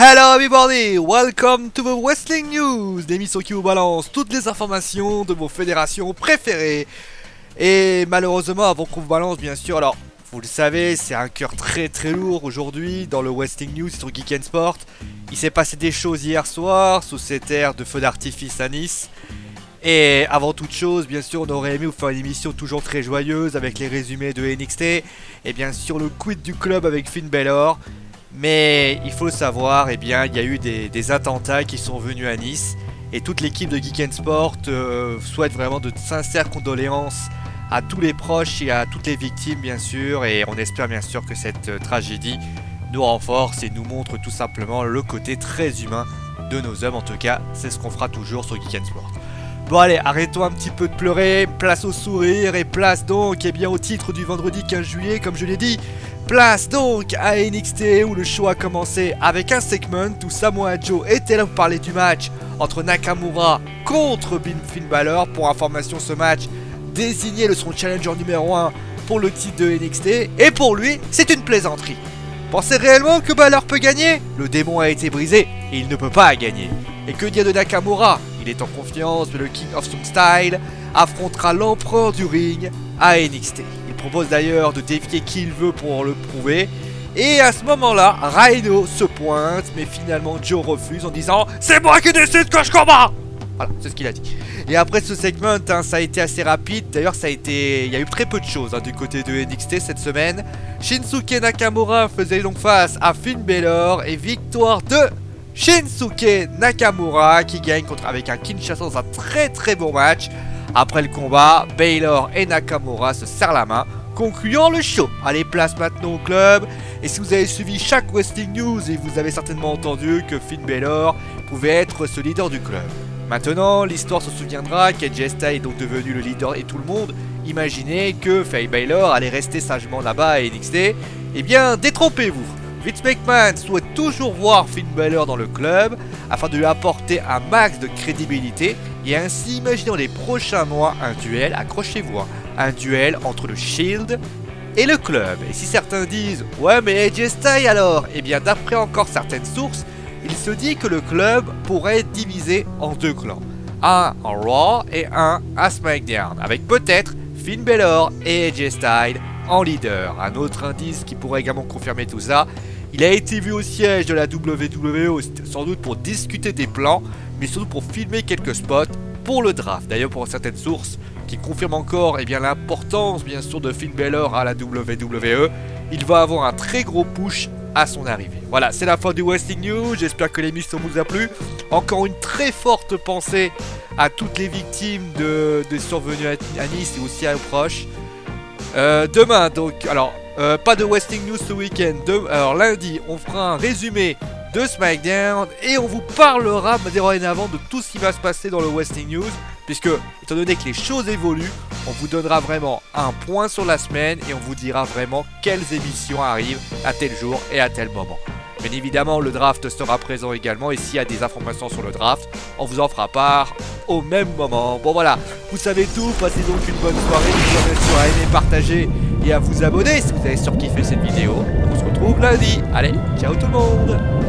Hello everybody, welcome to the Wrestling News, l'émission qui vous balance toutes les informations de vos fédérations préférées. Et malheureusement, avant qu'on vous balance, bien sûr, alors vous le savez, c'est un cœur très lourd aujourd'hui dans le Wrestling News sur Geek and Sport. Il s'est passé des choses hier soir sous cette ère de feu d'artifice à Nice. Et avant toute chose, bien sûr, on aurait aimé vous faire une émission toujours très joyeuse avec les résumés de NXT et bien sûr le quid du club avec Finn Balor. Mais il faut le savoir, eh bien, il y a eu des attentats qui sont venus à Nice et toute l'équipe de Geek and Sport souhaite vraiment de sincères condoléances à tous les proches et à toutes les victimes, bien sûr, et on espère bien sûr que cette tragédie nous renforce et nous montre tout simplement le côté très humain de nos hommes. En tout cas, c'est ce qu'on fera toujours sur Geek and Sport. Bon allez, arrêtons un petit peu de pleurer, place au sourire et place donc bien au titre du vendredi 15 juillet, comme je l'ai dit. Place donc à NXT où le show a commencé avec un segment où Samoa Joe était là pour parler du match entre Nakamura contre Finn Balor. Pour information, ce match désignait son challenger numéro 1 pour le titre de NXT et pour lui, c'est une plaisanterie. Pensez réellement que Balor peut gagner? Le démon a été brisé et il ne peut pas gagner. Et que dire de Nakamura? Il est en confiance, mais le King of Strong Style affrontera l'empereur du ring à NXT. Il propose d'ailleurs de défier qui il veut pour le prouver. Et à ce moment-là, Rhino se pointe, mais finalement Joe refuse en disant « C'est moi qui décide que je combats !» Voilà, c'est ce qu'il a dit. Et après ce segment, ça a été assez rapide. D'ailleurs, il y a eu très peu de choses du côté de NXT cette semaine. Shinsuke Nakamura faisait donc face à Finn Balor et victoire de Shinsuke Nakamura qui gagne avec un Kinshasa dans un très bon match. Après le combat, Balor et Nakamura se serrent la main, concluant le show. Allez, place maintenant au club. Et si vous avez suivi chaque Wrestling News, et vous avez certainement entendu que Finn Balor pouvait être ce leader du club. Maintenant, l'histoire se souviendra qu'AJ Styles est donc devenu le leader et tout le monde imaginait que Finn Balor allait rester sagement là-bas à NXT. Eh bien, détrompez-vous. Vince McMahon souhaite toujours voir Finn Balor dans le club afin de lui apporter un max de crédibilité et ainsi imaginer dans les prochains mois un duel, accrochez-vous, un duel entre le Shield et le club. Et si certains disent « Ouais mais AJ Styles alors ?» Eh bien d'après encore certaines sources, il se dit que le club pourrait être divisé en deux clans. Un en Raw et un à SmackDown, avec peut-être Finn Balor et AJ Styles en leader. Un autre indice qui pourrait également confirmer tout ça, il a été vu au siège de la WWE, sans doute pour discuter des plans, mais surtout pour filmer quelques spots pour le draft. D'ailleurs, pour certaines sources qui confirment encore l'importance bien sûr de Finn Balor à la WWE, il va avoir un très gros push à son arrivée. Voilà, c'est la fin du Wrestling News, j'espère que l'émission vous a plu. Encore une très forte pensée à toutes les victimes des survenus à Nice et aussi à nos proches. Demain donc, alors pas de Wrestling News ce week-end. Alors lundi on fera un résumé de SmackDown et on vous parlera dorénavant de tout ce qui va se passer dans le Wrestling News, puisque étant donné que les choses évoluent, on vous donnera vraiment un point sur la semaine et on vous dira vraiment quelles émissions arrivent à tel jour et à tel moment. Bien évidemment, le draft sera présent également et s'il y a des informations sur le draft, on vous en fera part au même moment. Bon voilà, vous savez tout, passez donc une bonne soirée, n'hésitez pas bien sûr à aimer, partager et à vous abonner si vous avez surkiffé cette vidéo. On se retrouve lundi, allez, ciao tout le monde.